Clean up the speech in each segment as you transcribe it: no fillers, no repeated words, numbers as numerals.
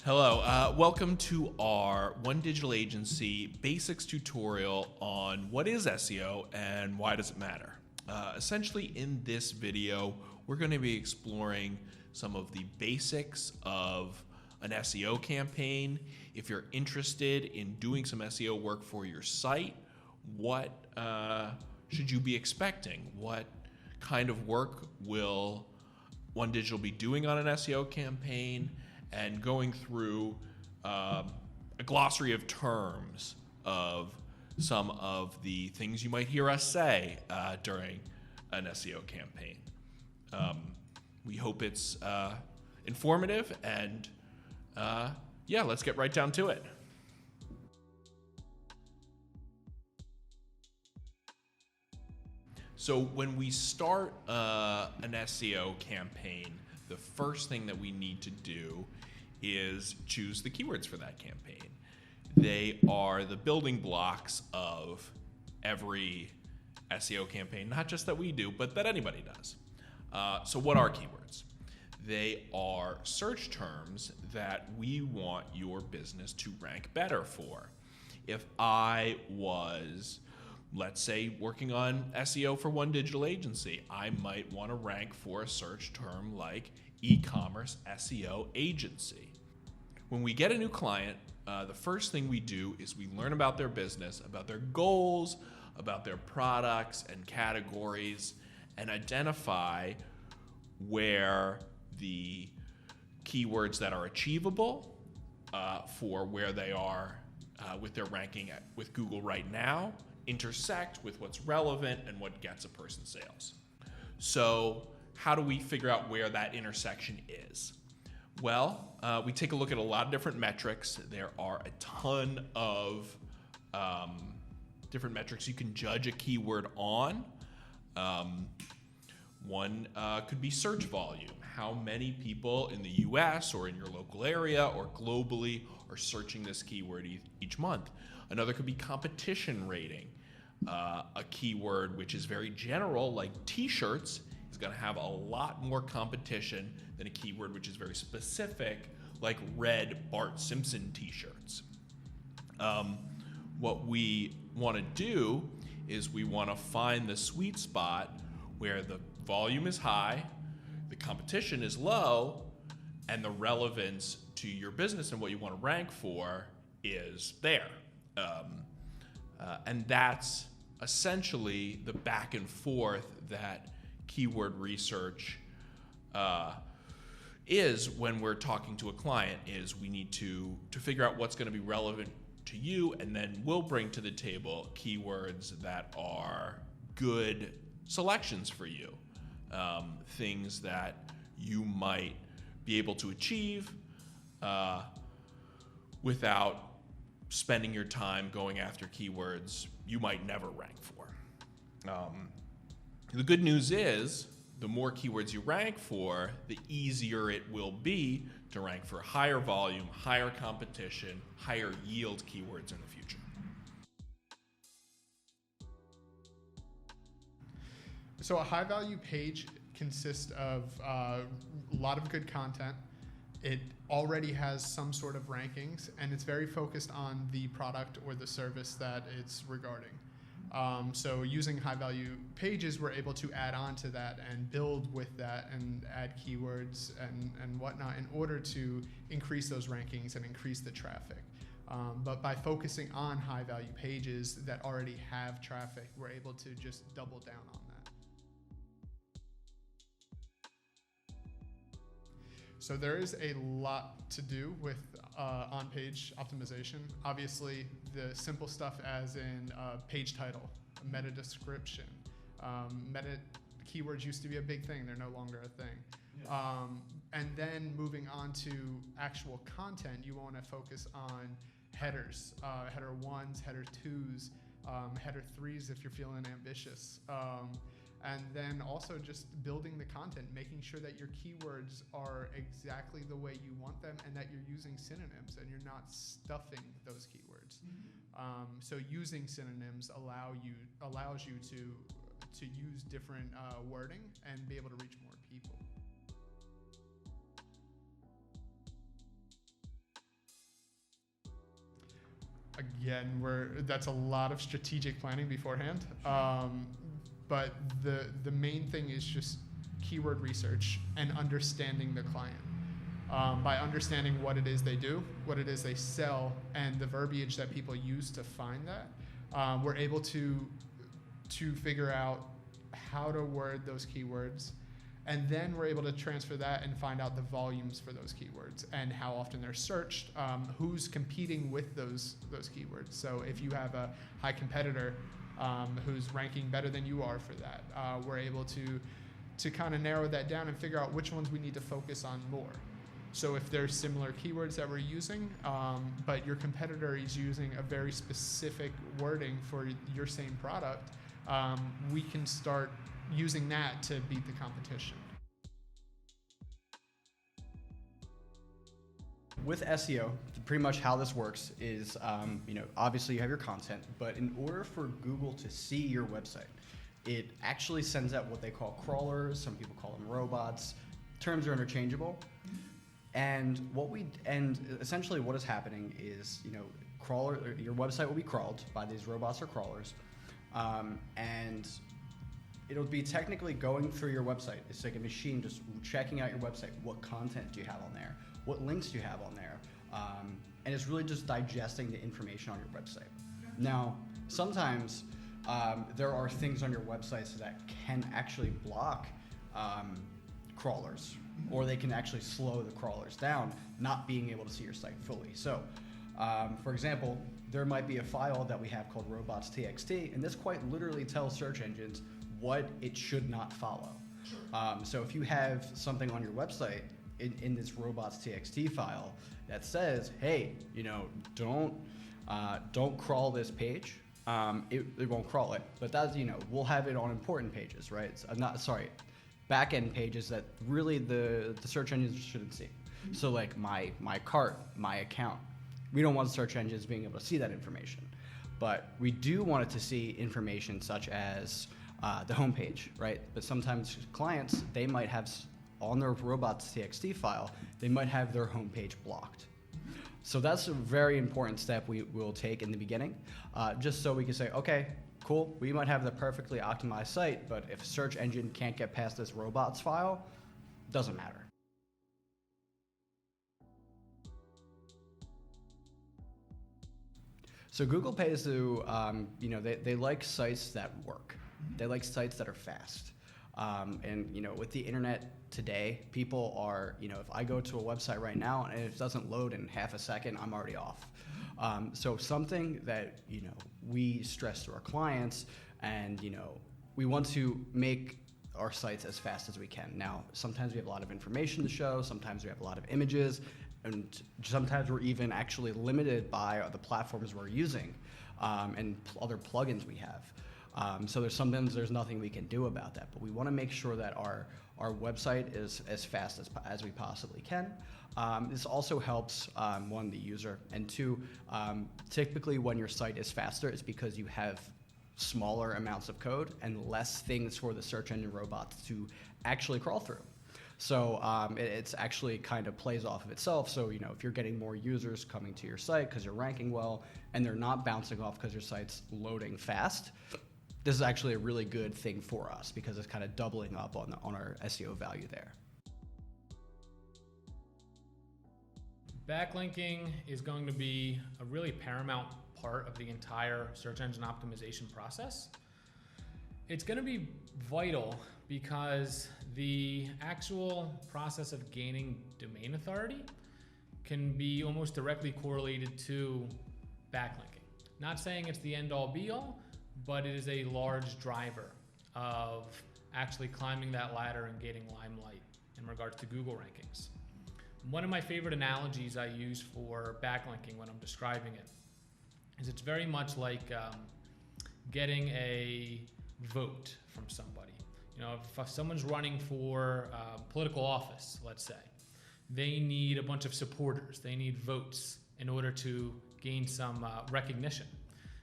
Hello, welcome to our One Digital Agency Basics tutorial on what is SEO and why does it matter. Essentially in this video, we're going to be exploring some of the basics of an SEO campaign. If you're interested in doing some SEO work for your site, what should you be expecting? What kind of work will One Digital be doing on an SEO campaign? And going through a glossary of terms of some of the things you might hear us say during an SEO campaign. We hope it's informative, and yeah, let's get right down to it. So when we start an SEO campaign, the first thing that we need to do is choose the keywords for that campaign. They are the building blocks of every SEO campaign, not just that we do, but that anybody does. So what are keywords? They are search terms that we want your business to rank better for. If I was, let's say, working on SEO for One Digital Agency, I might want to rank for a search term like eCommerce SEO agency. When we get a new client, the first thing we do is we learn about their business, about their goals, about their products and categories, and identify where the keywords that are achievable for where they are with their ranking with Google right now intersect with what's relevant and what gets a person sales. So how do we figure out where that intersection is? Well, we take a look at a lot of different metrics. There are a ton of different metrics you can judge a keyword on. One could be search volume. How many people in the US or in your local area or globally are searching this keyword each month? Another could be competition rating. A keyword which is very general, like t-shirts, is going to have a lot more competition than a keyword which is very specific, like red Bart Simpson t-shirts. What we want to do is we want to find the sweet spot where the volume is high, the competition is low, and the relevance to your business and what you want to rank for is there. And that's essentially the back and forth that keyword research is when we're talking to a client. Is we need to figure out what's going to be relevant to you, and then we'll bring to the table keywords that are good selections for you, things that you might be able to achieve without spending your time going after keywords you might never rank for. The good news is the more keywords you rank for, the easier it will be to rank for higher volume, higher competition, higher yield keywords in the future. So a high value page consists of a lot of good content. It already has some sort of rankings, and it's very focused on the product or the service that it's regarding. So using high value pages, we're able to add on to that and build with that and add keywords and whatnot in order to increase those rankings and increase the traffic. But by focusing on high value pages that already have traffic, we're able to just double down on that. So there is a lot to do with on-page optimization. Obviously, the simple stuff as in page title, meta description. Meta keywords used to be a big thing. They're no longer a thing. Yeah. And then moving on to actual content, you want to focus on headers, header 1s, header 2s, header 3s if you're feeling ambitious. And then also just building the content, making sure that your keywords are exactly the way you want them and that you're using synonyms and you're not stuffing those keywords. So using synonyms allows you to use different wording and be able to reach more people. Yeah, and that's a lot of strategic planning beforehand. But the main thing is just keyword research and understanding the client. By understanding what it is they do, what it is they sell, and the verbiage that people use to find that, we're able to figure out how to word those keywords, and then we're able to transfer that and find out the volumes for those keywords and how often they're searched, who's competing with those keywords. So if you have a high competitor who's ranking better than you are for that, we're able to kind of narrow that down and figure out which ones we need to focus on more. So if there's similar keywords that we're using, but your competitor is using a very specific wording for your same product, we can start using that to beat the competition. With SEO, pretty much how this works is, obviously you have your content, but in order for Google to see your website, it actually sends out what they call crawlers. Some people call them robots. Terms are interchangeable. And essentially what is happening is, your website will be crawled by these robots or crawlers, and it'll be technically going through your website. It's like a machine just checking out your website. What content do you have on there? What links do you have on there? And it's really just digesting the information on your website. Now, sometimes there are things on your websites that can actually block crawlers, or they can actually slow the crawlers down, not being able to see your site fully. So, for example, there might be a file that we have called robots.txt, and this quite literally tells search engines what it should not follow. So if you have something on your website in this robots.txt file that says, hey, don't crawl this page, it won't crawl it. But that's, we'll have it on important pages, right? Back-end pages that really the search engines shouldn't see. So like my cart, my account. We don't want search engines being able to see that information. But we do want it to see information such as the homepage, right? But sometimes clients, they might have on their robots.txt file, they might have their homepage blocked. So that's a very important step we will take in the beginning, just so we can say, okay, cool, we might have the perfectly optimized site, but if a search engine can't get past this robots file, doesn't matter. So Google pays to, they like sites that work. They like sites that are fast. And with the internet today, people are, if I go to a website right now and it doesn't load in half a second, I'm already off. So something that, we stress to our clients, and, we want to make our sites as fast as we can. Now, sometimes we have a lot of information to show, sometimes we have a lot of images, and sometimes we're even actually limited by the platforms we're using and other plugins we have. So sometimes there's nothing we can do about that, but we want to make sure that our website is as fast as we possibly can. This also helps, one, the user, and two, typically when your site is faster, it's because you have smaller amounts of code and less things for the search engine robots to actually crawl through. So it's actually kind of plays off of itself. So if you're getting more users coming to your site because you're ranking well and they're not bouncing off because your site's loading fast, this is actually a really good thing for us because it's kind of doubling up on our SEO value there. Backlinking is going to be a really paramount part of the entire search engine optimization process. It's going to be vital because the actual process of gaining domain authority can be almost directly correlated to backlinking. Not saying it's the end-all be-all, but it is a large driver of actually climbing that ladder and getting limelight in regards to Google rankings. One of my favorite analogies I use for backlinking when I'm describing it is it's very much like getting a vote from somebody. If someone's running for political office, let's say, they need a bunch of supporters. They need votes in order to gain some recognition.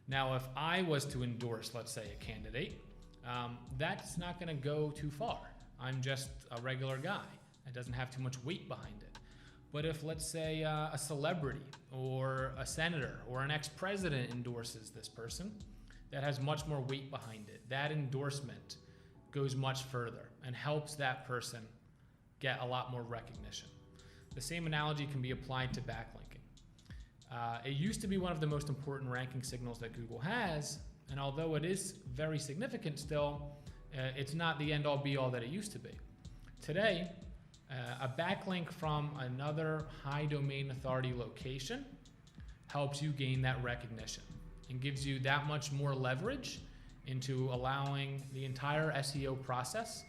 Now, if I was to endorse, let's say, a candidate, that's not going to go too far. I'm just a regular guy. It doesn't have too much weight behind it. But if, let's say, a celebrity or a senator or an ex-president endorses this person, that has much more weight behind it. That endorsement goes much further and helps that person get a lot more recognition. The same analogy can be applied to backlinking. It used to be one of the most important ranking signals that Google has, and although it is very significant still, it's not the end-all be-all that it used to be. Today, a backlink from another high domain authority location helps you gain that recognition and gives you that much more leverage into allowing the entire SEO process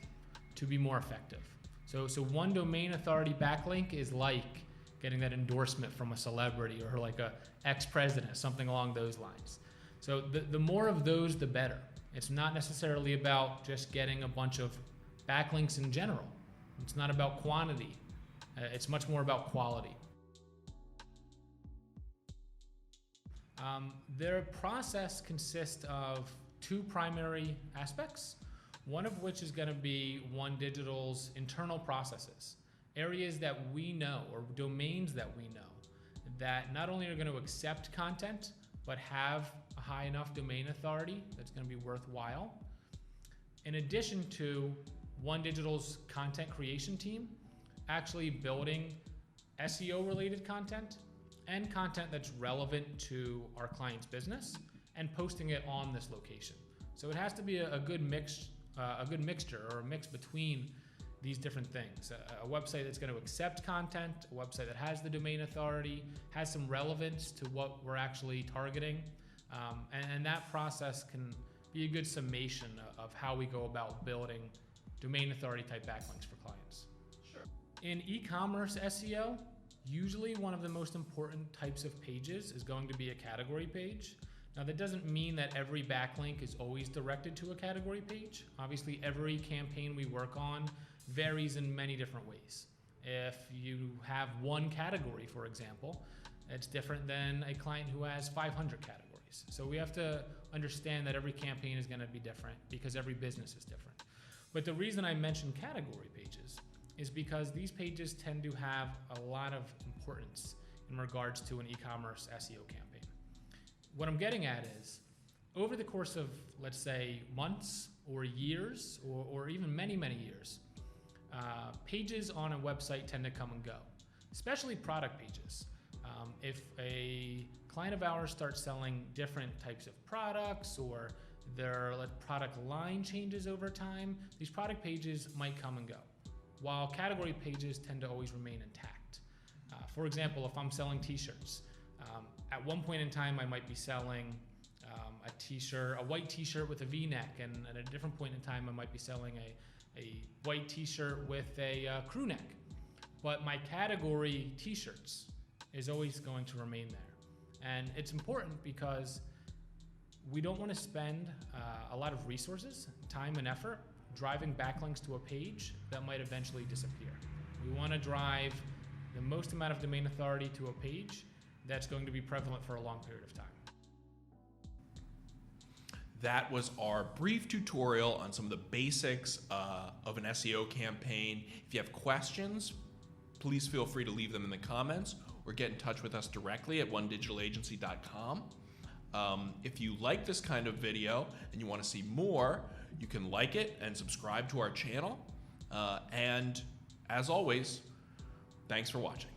to be more effective. So one domain authority backlink is like getting that endorsement from a celebrity or like a ex-president, something along those lines. So the more of those, the better. It's not necessarily about just getting a bunch of backlinks in general. It's not about quantity. It's much more about quality. Their process consists of two primary aspects, one of which is going to be OneDigital's internal processes, areas that we know or domains that we know that not only are going to accept content, but have a high enough domain authority that's going to be worthwhile. In addition to OneDigital's content creation team actually building SEO related content and content that's relevant to our client's business and posting it on this location. So it has to be a good mixture or a mix between these different things. A website that's going to accept content, a website that has the domain authority, has some relevance to what we're actually targeting, and that process can be a good summation of how we go about building domain authority type backlinks for clients. Sure. In e-commerce SEO, usually one of the most important types of pages is going to be a category page. Now that doesn't mean that every backlink is always directed to a category page. Obviously every campaign we work on varies in many different ways. If you have one category, for example, it's different than a client who has 500 categories. So we have to understand that every campaign is going to be different because every business is different. But the reason I mentioned category pages is because these pages tend to have a lot of importance in regards to an e-commerce SEO campaign. What I'm getting at is, over the course of, let's say, months or years, or even many, many years, pages on a website tend to come and go, especially product pages. If a client of ours starts selling different types of products or their product line changes over time, these product pages might come and go, while category pages tend to always remain intact. For example, if I'm selling t-shirts, at one point in time I might be selling a t-shirt, a white t-shirt with a v-neck, and at a different point in time I might be selling a white t-shirt with a crew neck. But my category t-shirts is always going to remain there. And it's important because we don't want to spend a lot of resources, time and effort driving backlinks to a page that might eventually disappear. We want to drive the most amount of domain authority to a page that's going to be prevalent for a long period of time. That was our brief tutorial on some of the basics of an SEO campaign. If you have questions, please feel free to leave them in the comments or get in touch with us directly at onedigitalagency.com. If you like this kind of video and you want to see more, you can like it and subscribe to our channel. And as always, thanks for watching.